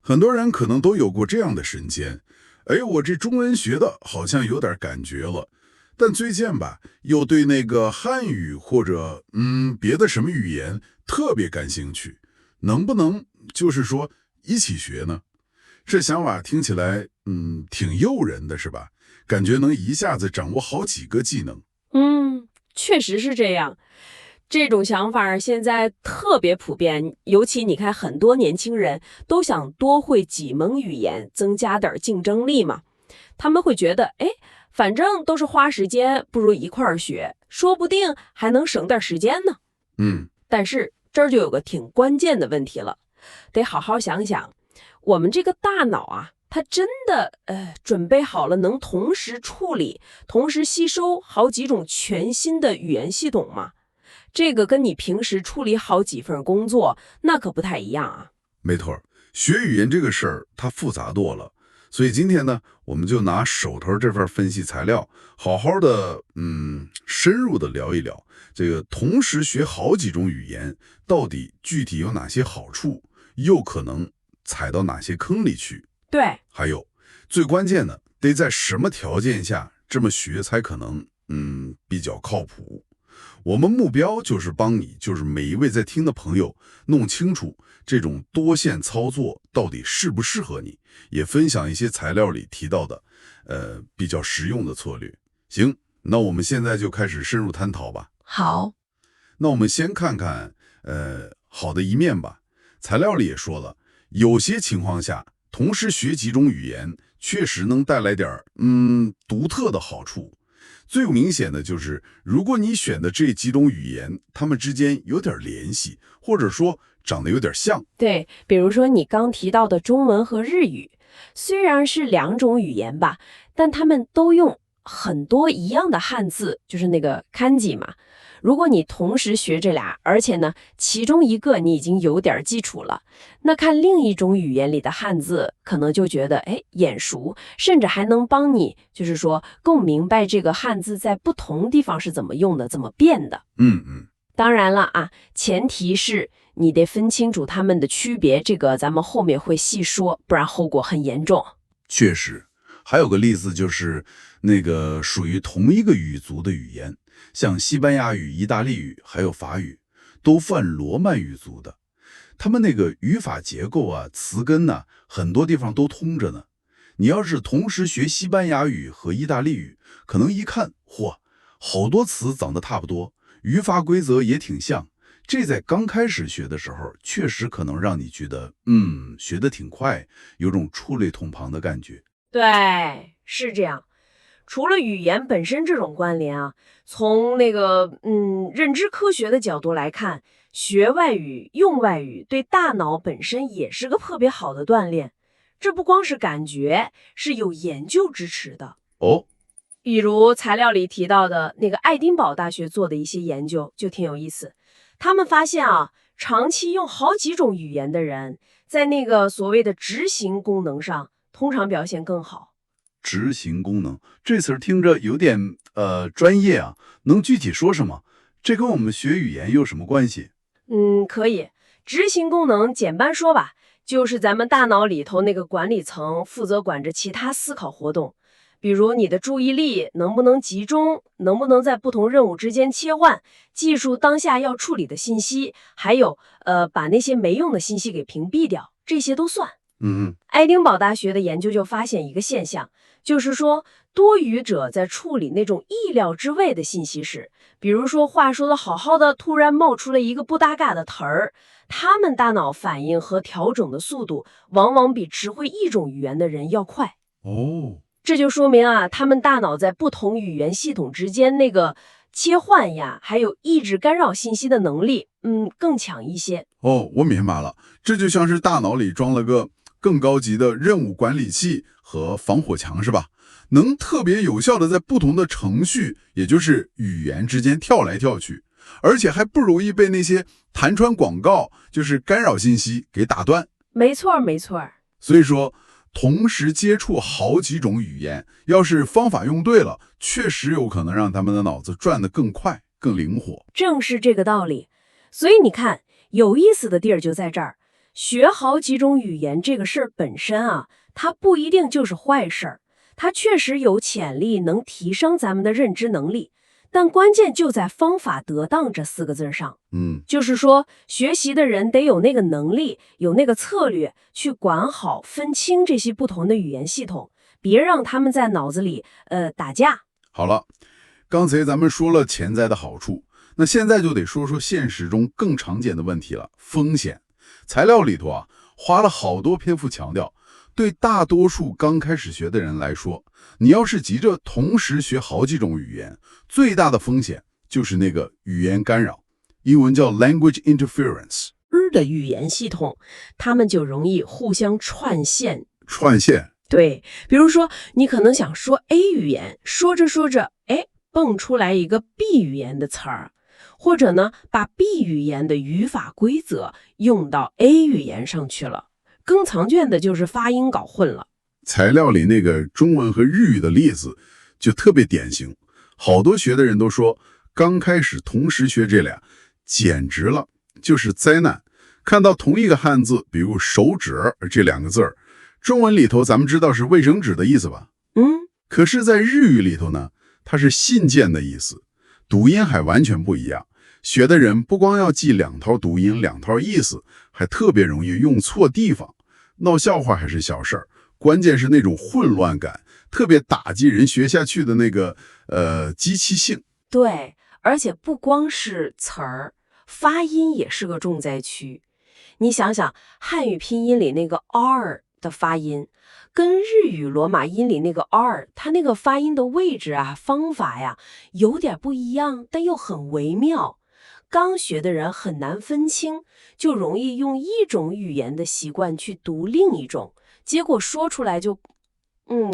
很多人可能都有过这样的瞬间，哎，我这中文学的好像有点感觉了，但最近吧，又对那个汉语或者别的什么语言特别感兴趣，能不能就是说一起学呢？这想法听起来挺诱人的，是吧？感觉能一下子掌握好几个技能。确实是这样。这种想法现在特别普遍，尤其你看，很多年轻人都想多会几门语言，增加点竞争力嘛。他们会觉得，哎，反正都是花时间，不如一块儿学，说不定还能省点时间呢。嗯，但是这儿就有个挺关键的问题了，得好好想想，我们这个大脑啊，它真的准备好了能同时处理、同时吸收好几种全新的语言系统吗？这个跟你平时处理好几份工作，那可不太一样啊。没错，学语言这个事儿它复杂多了，所以今天呢，我们就拿手头这份分析材料，好好的深入的聊一聊这个同时学好几种语言到底具体有哪些好处，又可能踩到哪些坑里去。对，还有最关键的，得在什么条件下这么学才可能比较靠谱。我们目标就是帮你，就是每一位在听的朋友弄清楚这种多线操作到底适不适合你，也分享一些材料里提到的比较实用的策略。行，那我们现在就开始深入探讨吧。好，那我们先看看好的一面吧。材料里也说了，有些情况下同时学几种语言确实能带来点独特的好处。最明显的就是，如果你选的这几种语言，它们之间有点联系，或者说长得有点像。对，比如说你刚提到的中文和日语，虽然是两种语言吧，但他们都用很多一样的汉字，就是那个 kanji 嘛。如果你同时学这俩，而且呢，其中一个你已经有点基础了，那看另一种语言里的汉字，可能就觉得眼熟，甚至还能帮你，就是说更明白这个汉字在不同地方是怎么用的，怎么变的。当然了啊，前提是你得分清楚它们的区别，这个咱们后面会细说，不然后果很严重。确实，还有个例子就是那个属于同一个语族的语言，像西班牙语、意大利语还有法语，都泛罗曼语族的。他们那个语法结构啊、词根呐，很多地方都通着呢。你要是同时学西班牙语和意大利语，可能一看，嚯，好多词长得差不多，语法规则也挺像。这在刚开始学的时候，确实可能让你觉得，学得挺快，有种触类同旁的感觉。对，是这样。除了语言本身这种关联啊，从那个认知科学的角度来看，学外语、用外语对大脑本身也是个特别好的锻炼。这不光是感觉，是有研究支持的。哦，比如材料里提到的那个爱丁堡大学做的一些研究就挺有意思。他们发现啊，长期用好几种语言的人，在那个所谓的执行功能上，通常表现更好。执行功能这词儿听着有点专业啊，能具体说什么？这跟我们学语言有什么关系？可以。执行功能简单说吧，就是咱们大脑里头那个管理层负责管着其他思考活动，比如你的注意力能不能集中，能不能在不同任务之间切换，记住当下要处理的信息，还有把那些没用的信息给屏蔽掉，这些都算。爱丁堡大学的研究就发现一个现象，就是说多语者在处理那种意料之外的信息时，比如说话说的好好的，突然冒出了一个不搭嘎的词儿，他们大脑反应和调整的速度往往比只会一种语言的人要快。哦，这就说明啊，他们大脑在不同语言系统之间那个切换呀，还有抑制干扰信息的能力，更强一些。哦，我明白了，这就像是大脑里装了个更高级的任务管理器和防火墙，是吧？能特别有效的在不同的程序，也就是语言之间跳来跳去，而且还不容易被那些弹窗广告，就是干扰信息给打断。没错，没错。所以说，同时接触好几种语言，要是方法用对了，确实有可能让他们的脑子转得更快、更灵活。正是这个道理。所以你看，有意思的地儿就在这儿。学好几种语言这个事儿本身啊，它不一定就是坏事儿，它确实有潜力能提升咱们的认知能力，但关键就在方法得当这4个字上。就是说，学习的人得有那个能力，有那个策略，去管好、分清这些不同的语言系统，别让他们在脑子里打架。好了，刚才咱们说了潜在的好处，那现在就得说说现实中更常见的问题了，风险。材料里头啊，花了好多篇幅强调，对大多数刚开始学的人来说，你要是急着同时学好几种语言，最大的风险就是那个语言干扰，英文叫 language interference。的语言系统，他们就容易互相串线。串线？对，比如说你可能想说 A 语言，说着说着，蹦出来一个 B 语言的词儿，或者呢，把 B 语言的语法规则用到 A 语言上去了。更常见的就是发音搞混了。材料里那个中文和日语的例子就特别典型，好多学的人都说，刚开始同时学这俩，简直了，就是灾难。看到同一个汉字，比如手指这2个字儿，中文里头咱们知道是卫生纸的意思吧？可是在日语里头呢，它是信件的意思，读音还完全不一样。学的人不光要记2套读音2套意思，还特别容易用错地方。闹笑话还是小事儿，关键是那种混乱感，特别打击人学下去的那个机器性。对，而且不光是词儿，发音也是个重灾区。你想想，汉语拼音里那个 R 的发音，跟日语罗马音里那个 R， 它那个发音的位置啊、方法呀，有点不一样，但又很微妙。刚学的人很难分清，就容易用一种语言的习惯去读另一种，结果说出来就，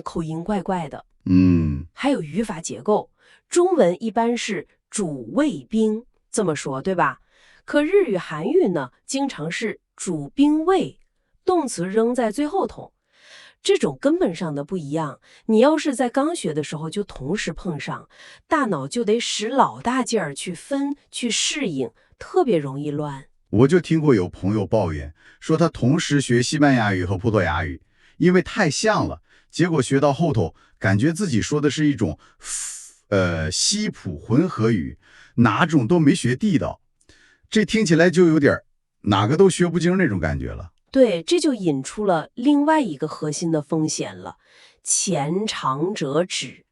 口音怪怪的。还有语法结构，中文一般是主谓宾这么说，对吧？可日语、韩语呢，经常是主宾谓，动词扔在最后头。这种根本上的不一样，你要是在刚学的时候就同时碰上，大脑就得使老大劲儿去分、去适应，特别容易乱。我就听过有朋友抱怨，说他同时学西班牙语和葡萄牙语，因为太像了，结果学到后头，感觉自己说的是一种西普混合语，哪种都没学地道。这听起来就有点哪个都学不精那种感觉了。对，这就引出了另外一个核心的风险了，前长折指。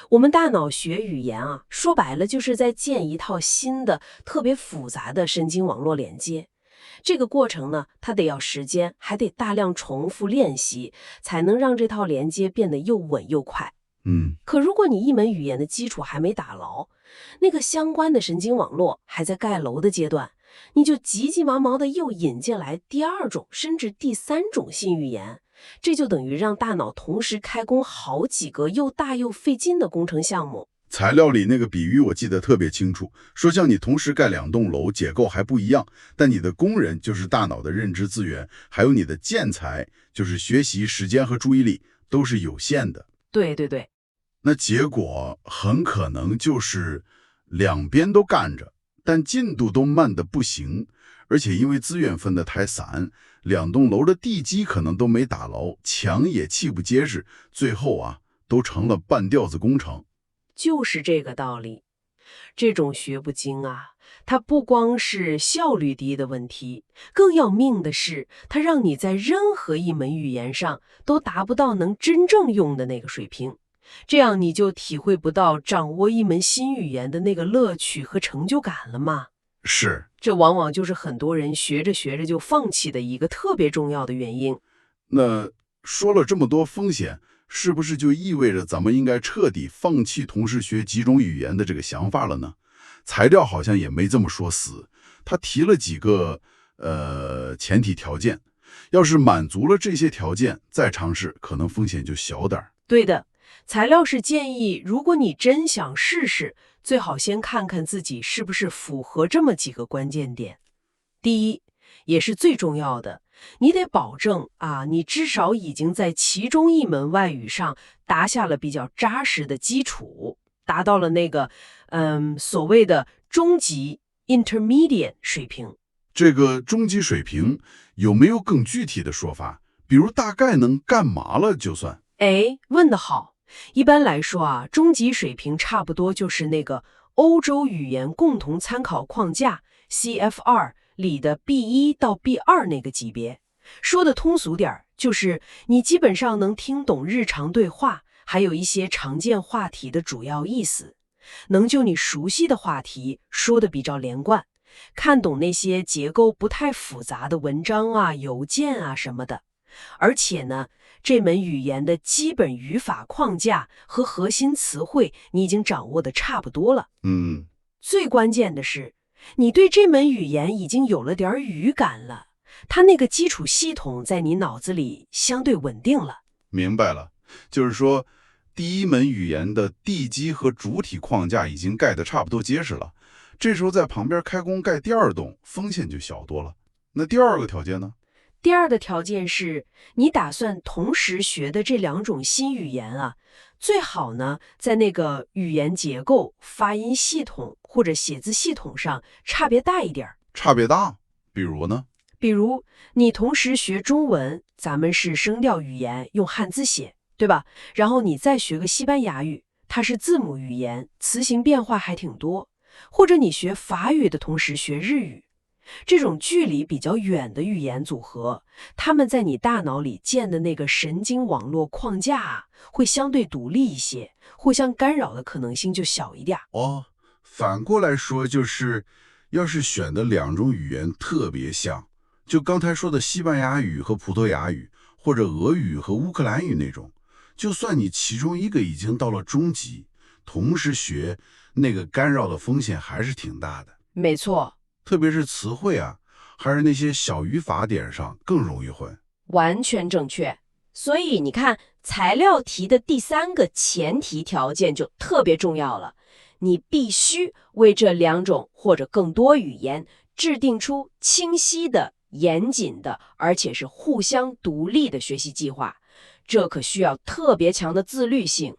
我们大脑学语言啊，说白了就是在建一套新的、特别复杂的神经网络连接。这个过程呢，它得要时间，还得大量重复练习，才能让这套连接变得又稳又快。可如果你一门语言的基础还没打牢，那个相关的神经网络还在盖楼的阶段，你就急急忙忙的又引进来第2种甚至第3种新语言，这就等于让大脑同时开工好几个又大又费劲的工程项目。材料里那个比喻我记得特别清楚，说像你同时盖2栋楼，结构还不一样，但你的工人就是大脑的认知资源，还有你的建材就是学习时间和注意力都是有限的。对对对，那结果很可能就是两边都干着，但进度都慢得不行，而且因为资源分得太散，2栋楼的地基可能都没打牢，墙也砌不结实，最后啊都成了半吊子工程。就是这个道理。这种学不精啊，它不光是效率低的问题，更要命的是，它让你在任何一门语言上都达不到能真正用的那个水平。这样你就体会不到掌握一门新语言的那个乐趣和成就感了吗？是，这往往就是很多人学着学着就放弃的一个特别重要的原因。那说了这么多风险，是不是就意味着咱们应该彻底放弃同时学几种语言的这个想法了呢？材料好像也没这么说死，他提了几个前提条件，要是满足了这些条件再尝试，可能风险就小点儿。对的，材料是建议，如果你真想试试，最好先看看自己是不是符合这么几个关键点。第一，也是最重要的，你得保证你至少已经在其中一门外语上打下了比较扎实的基础，达到了那个所谓的中级 intermediate 水平。这个中级水平有没有更具体的说法？比如大概能干嘛了就算？哎，问得好。一般来说啊，中级水平差不多就是那个欧洲语言共同参考框架 CFR 里的 B1到 B2那个级别。说的通俗点儿，就是你基本上能听懂日常对话，还有一些常见话题的主要意思，能就你熟悉的话题说得比较连贯，看懂那些结构不太复杂的文章啊、邮件啊什么的。而且呢，这门语言的基本语法框架和核心词汇你已经掌握的差不多了。最关键的是，你对这门语言已经有了点语感了，它那个基础系统在你脑子里相对稳定了。明白了，就是说，第一门语言的地基和主体框架已经盖得差不多结实了，这时候在旁边开工盖第二栋，风险就小多了。那第二个条件呢？第二个条件是你打算同时学的这两种新语言啊，最好呢在那个语言结构、发音系统或者写字系统上差别大一点儿。差别大？比如呢？比如你同时学中文，咱们是声调语言，用汉字写，对吧？然后你再学个西班牙语，它是字母语言，词形变化还挺多。或者你学法语的同时学日语。这种距离比较远的语言组合，它们在你大脑里建的那个神经网络框架啊，会相对独立一些，互相干扰的可能性就小一点。反过来说就是，要是选的两种语言特别像，就刚才说的西班牙语和葡萄牙语，或者俄语和乌克兰语那种，就算你其中一个已经到了中级，同时学，那个干扰的风险还是挺大的。没错。特别是词汇啊，还是那些小语法点上更容易混。完全正确。所以你看，材料题的第三个前提条件就特别重要了，你必须为这两种或者更多语言制定出清晰的、严谨的，而且是互相独立的学习计划。这可需要特别强的自律性。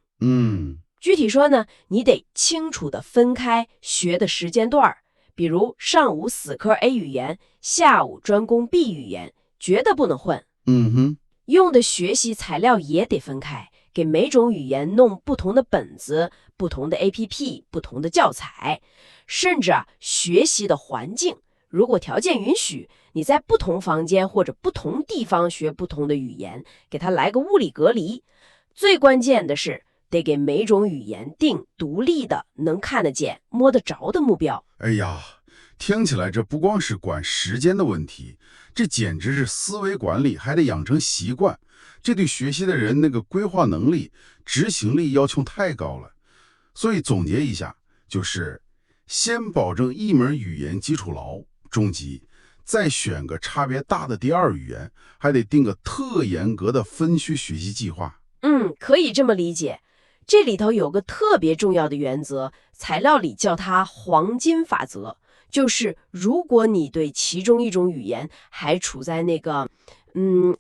具体说呢，你得清楚地分开学的时间段儿。比如上午死磕 A 语言，下午专攻 B 语言，绝对不能混。用的学习材料也得分开，给每种语言弄不同的本子、不同的 APP、不同的教材，甚至学习的环境，如果条件允许，你在不同房间或者不同地方学不同的语言，给它来个物理隔离。最关键的是，得给每种语言定独立的、能看得见、摸得着的目标。哎呀，听起来这不光是管时间的问题，这简直是思维管理，还得养成习惯。这对学习的人那个规划能力、执行力要求太高了。所以总结一下，就是先保证一门语言基础牢，中级，再选个差别大的第二语言，还得定个特严格的分区学习计划。可以这么理解。这里头有个特别重要的原则，材料里叫它黄金法则，就是如果你对其中一种语言还处在那个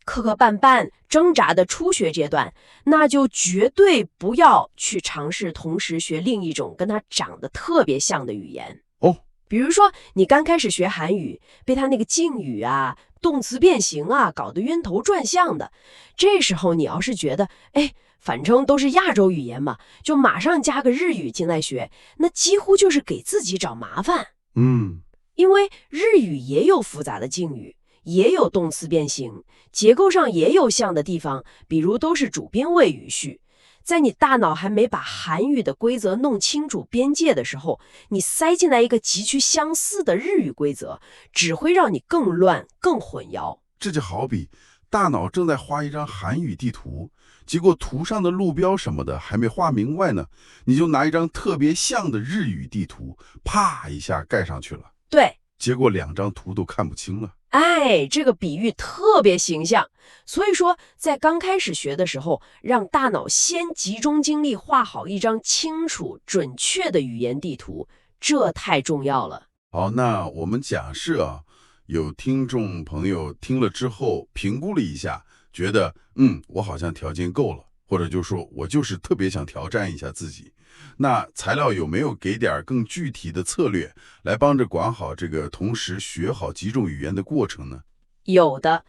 磕磕绊绊挣扎的初学阶段，那就绝对不要去尝试同时学另一种跟它长得特别像的语言。比如说你刚开始学韩语，被它那个敬语啊、动词变形啊搞得晕头转向的，这时候你要是觉得反正都是亚洲语言嘛，就马上加个日语进来学，那几乎就是给自己找麻烦。因为日语也有复杂的敬语，也有动词变形，结构上也有像的地方，比如都是主宾谓语序。在你大脑还没把韩语的规则弄清楚边界的时候，你塞进来一个极其相似的日语规则，只会让你更乱、更混淆。这就好比大脑正在画一张韩语地图，结果图上的路标什么的还没画明白呢，你就拿一张特别像的日语地图，啪一下盖上去了。对，结果两张图都看不清了。这个比喻特别形象。所以说，在刚开始学的时候，让大脑先集中精力画好一张清楚、准确的语言地图，这太重要了。好，那我们假设有听众朋友听了之后评估了一下，觉得我好像条件够了，或或者就说我就是特别想挑战一下自己。那材料有没有给点更具体的策略，来帮着管好这个同时学好几种语言的过程呢？有的，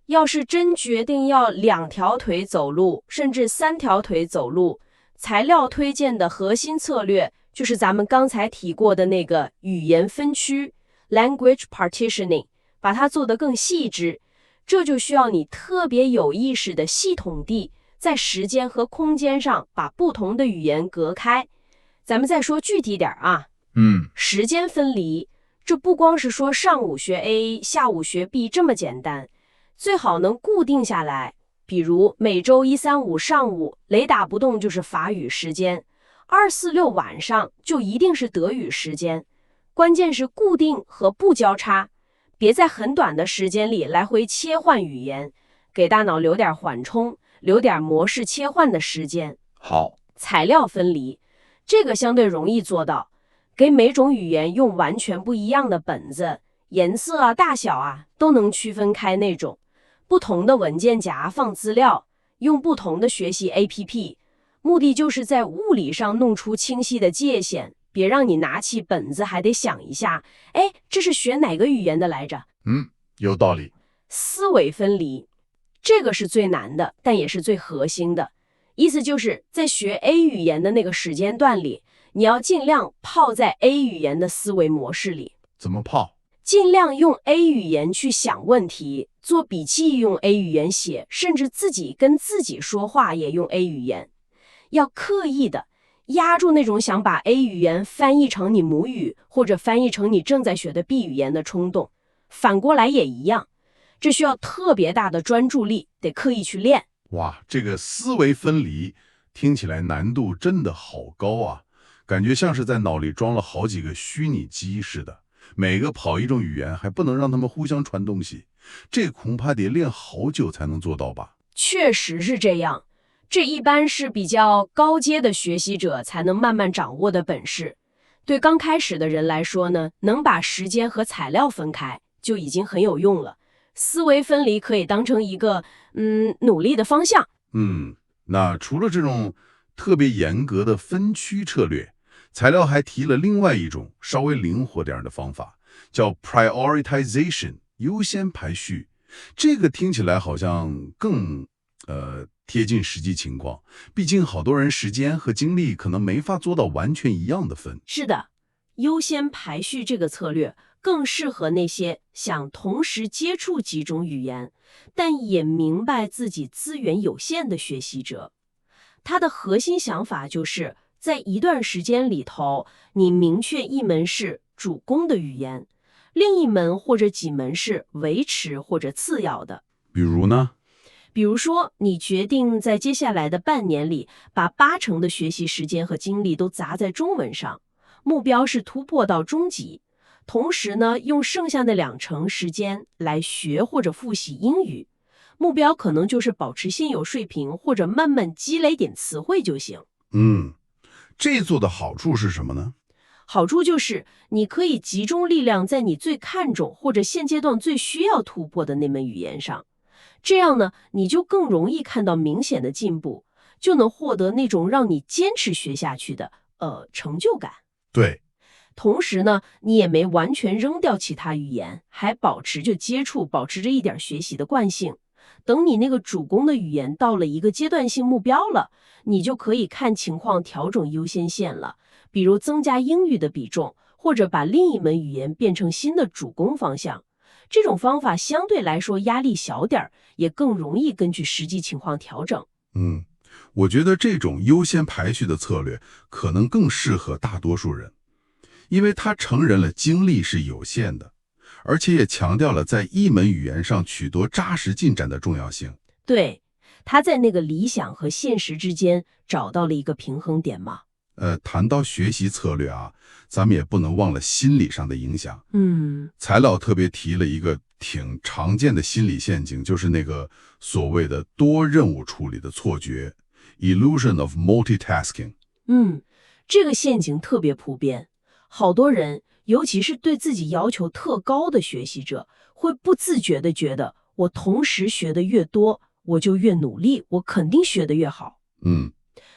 要是真决定要2条腿走路，甚至3条腿走路，材料推荐的核心策略就是咱们刚才提过的那个语言分区 （language partitioning），把它做得更细致。这就需要你特别有意识的系统地在时间和空间上把不同的语言隔开。咱们再说具体点啊，时间分离，这不光是说上午学 A， 下午学 B 这么简单，最好能固定下来。比如每周1、3、5上午雷打不动就是法语时间，2、4、6晚上就一定是德语时间。关键是固定和不交叉，别在很短的时间里来回切换语言，给大脑留点缓冲，留点模式切换的时间。好，材料分离，这个相对容易做到，给每种语言用完全不一样的本子，颜色啊、大小啊都能区分开那种。不同的文件夹放资料，用不同的学习 APP， 目的就是在物理上弄出清晰的界限，别让你拿起本子还得想一下，哎，这是学哪个语言的来着？有道理。思维分离，这个是最难的，但也是最核心的。意思就是在学 A 语言的那个时间段里，你要尽量泡在 A 语言的思维模式里。怎么泡？尽量用 A 语言去想问题，做笔记用 A 语言写，甚至自己跟自己说话也用 A 语言。要刻意的压住那种想把 A 语言翻译成你母语，或者翻译成你正在学的 B 语言的冲动。反过来也一样，这需要特别大的专注力，得刻意去练。哇，这个思维分离听起来难度真的好高啊，感觉像是在脑里装了好几个虚拟机似的。每个跑一种语言，还不能让他们互相传东西，这恐怕得练好久才能做到吧？确实是这样，这一般是比较高阶的学习者才能慢慢掌握的本事。对刚开始的人来说呢，能把时间和材料分开就已经很有用了。思维分离可以当成一个努力的方向。那除了这种特别严格的分区策略，材料还提了另外一种稍微灵活点的方法，叫 prioritization 优先排序。这个听起来好像更贴近实际情况，毕竟好多人时间和精力可能没法做到完全一样的分。是的，优先排序这个策略更适合那些想同时接触几种语言，但也明白自己资源有限的学习者。它的核心想法就是在一段时间里头，你明确一门是主攻的语言，另一门或者几门是维持或者次要的。比如呢？比如说，你决定在接下来的半年里，把80%的学习时间和精力都砸在中文上，目标是突破到中级。同时呢，用剩下的20%时间来学或者复习英语，目标可能就是保持现有水平，或者慢慢积累点词汇就行。这做的好处是什么呢？好处就是你可以集中力量在你最看重或者现阶段最需要突破的那门语言上，这样呢，你就更容易看到明显的进步，就能获得那种让你坚持学下去的成就感。对。同时呢，你也没完全扔掉其他语言，还保持着接触，保持着一点学习的惯性。等你那个主攻的语言到了一个阶段性目标了，你就可以看情况调整优先线了，比如增加英语的比重，或者把另一门语言变成新的主攻方向。这种方法相对来说压力小点儿，也更容易根据实际情况调整。我觉得这种优先排序的策略可能更适合大多数人，因为它承认了精力是有限的，而且也强调了在一门语言上取得扎实进展的重要性。对，他在那个理想和现实之间找到了一个平衡点嘛。谈到学习策略啊，咱们也不能忘了心理上的影响。材料特别提了一个挺常见的心理陷阱，就是那个所谓的多任务处理的错觉 illusion of multitasking。这个陷阱特别普遍，好多人，尤其是对自己要求特高的学习者，会不自觉地觉得我同时学得越多，我就越努力，我肯定学得越好。嗯，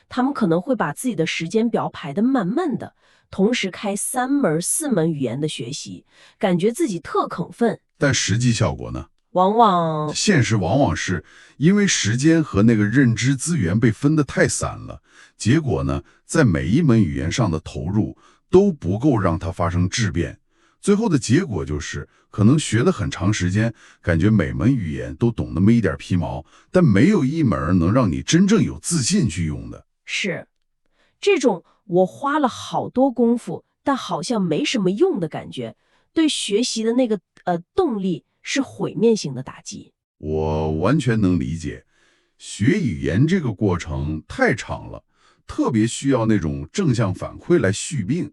他们可能会把自己的时间表排得满满的，同时开3门、4门语言的学习，感觉自己特亢奋。但实际效果呢？往往现实往往是因为时间和那个认知资源被分得太散了，结果呢，在每一门语言上的投入都不够让它发生质变。最后的结果就是，可能学了很长时间，感觉每门语言都懂那么一点皮毛，但没有一门能让你真正有自信去用的。是这种我花了好多功夫，但好像没什么用的感觉，对学习的那个动力是毁灭性的打击。我完全能理解，学语言这个过程太长了，特别需要那种正向反馈来续命。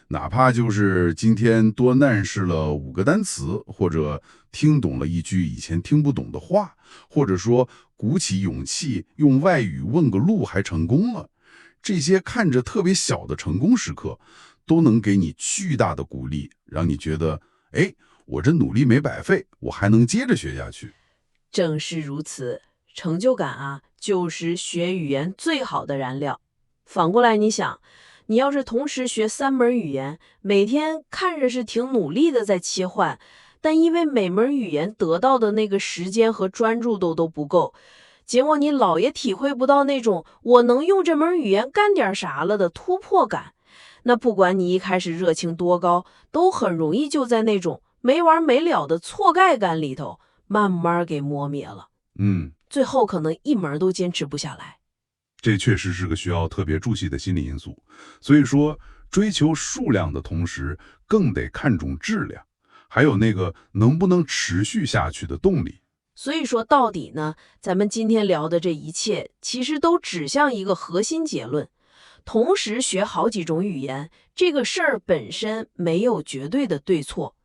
哪怕就是今天多难识了5个单词，或者听懂了一句以前听不懂的话，或者说鼓起勇气用外语问个路还成功了，这些看着特别小的成功时刻，都能给你巨大的鼓励，让你觉得，哎，我这努力没白费，我还能接着学下去。正是如此，成就感啊，就是学语言最好的燃料。反过来，你想，你要是同时学3门语言，每天看着是挺努力的在切换，但因为每门语言得到的那个时间和专注度都不够，结果你老也体会不到那种我能用这门语言干点啥了的突破感。那不管你一开始热情多高，都很容易就在那种没完没了的错盖感里头慢慢给磨灭了，最后可能一门都坚持不下来。这确实是个需要特别注意的心理因素。所以说，追求数量的同时，更得看重质量，还有那个能不能持续下去的动力。所以说到底呢，咱们今天聊的这一切，其实都指向一个核心结论：同时学好几种语言，这个事儿本身没有绝对的对错，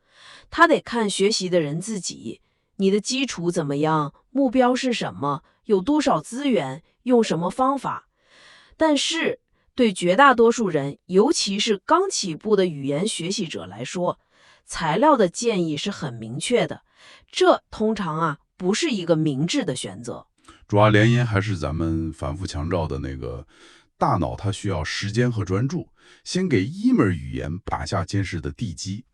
它得看学习的人自己，你的基础怎么样，目标是什么，有多少资源，用什么方法。但是对绝大多数人，尤其是刚起步的语言学习者来说，材料的建议是很明确的，这通常啊不是一个明智的选择。主要原因还是咱们反复强调的那个大脑，它需要时间和专注，先给一门语言打下坚实的地基。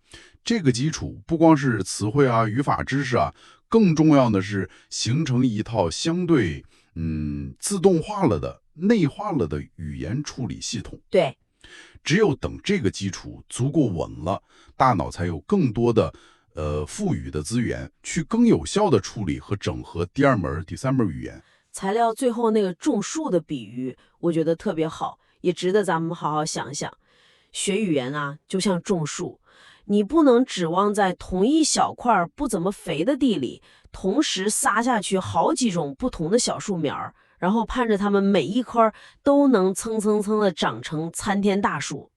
这个基础不光是词汇啊、语法知识啊，更重要的是形成一套相对自动化了的、内化了的语言处理系统。对，只有等这个基础足够稳了，大脑才有更多的赋予的资源，去更有效的处理和整合第2门、第3门语言。材料最后那个种树的比喻，我觉得特别好，也值得咱们好好想想。学语言啊，就像种树，你不能指望在同一小块不怎么肥的地里，同时撒下去好几种不同的小树苗，然后盼着它们每一棵都能蹭蹭蹭的长成参天大树。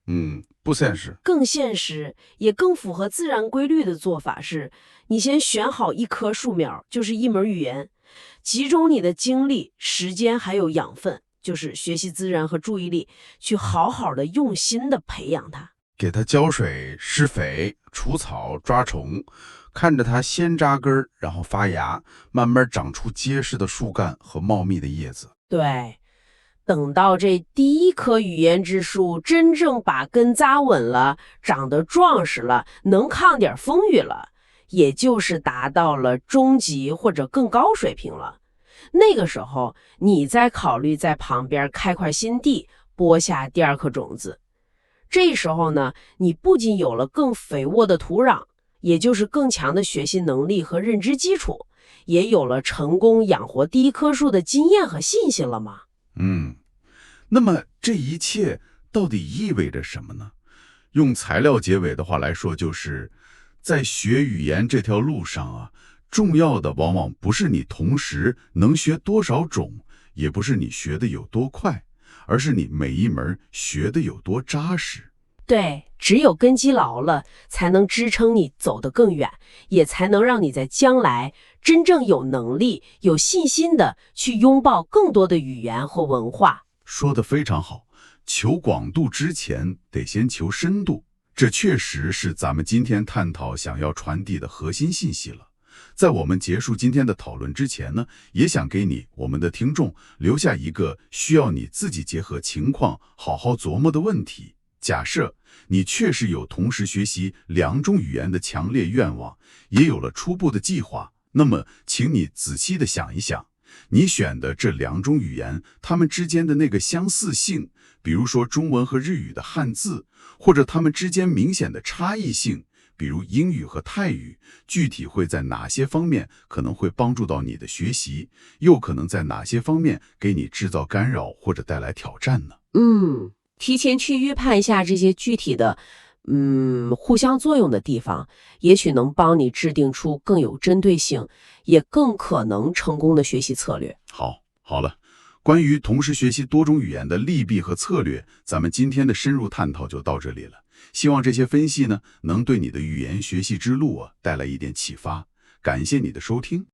不现实。更现实，也更符合自然规律的做法是，你先选好一棵树苗，就是一门语言，集中你的精力、时间还有养分，就是学习资源和注意力，去好好的用心的培养它。给它浇水、施肥、除草、抓虫，看着它先扎根儿，然后发芽，慢慢长出结实的树干和茂密的叶子。对，等到这第一棵语言之树真正把根扎稳了，长得壮实了，能抗点风雨了，也就是达到了中级或者更高水平了。那个时候，你再考虑在旁边开块新地，播下第2颗种子。这时候呢，你不仅有了更肥沃的土壤，也就是更强的学习能力和认知基础，也有了成功养活第1棵树的经验和信心了吗？那么这一切到底意味着什么呢？用材料结尾的话来说，就是在学语言这条路上啊，重要的往往不是你同时能学多少种，也不是你学的有多快，而是你每一门学的有多扎实。对，只有根基牢了，才能支撑你走得更远，也才能让你在将来真正有能力、有信心的去拥抱更多的语言或文化。说得非常好，求广度之前得先求深度，这确实是咱们今天探讨想要传递的核心信息了。在我们结束今天的讨论之前呢，也想给你我们的听众留下一个需要你自己结合情况好好琢磨的问题。假设你确实有同时学习2种语言的强烈愿望，也有了初步的计划，那么请你仔细的想一想，你选的这2种语言，它们之间的那个相似性，比如说中文和日语的汉字，或者它们之间明显的差异性，比如英语和泰语，具体会在哪些方面可能会帮助到你的学习，又可能在哪些方面给你制造干扰或者带来挑战呢？提前去预判一下这些具体的，互相作用的地方，也许能帮你制定出更有针对性，也更可能成功的学习策略。好了，关于同时学习多种语言的利弊和策略，咱们今天的深入探讨就到这里了。希望这些分析呢，能对你的语言学习之路带来一点启发。感谢你的收听。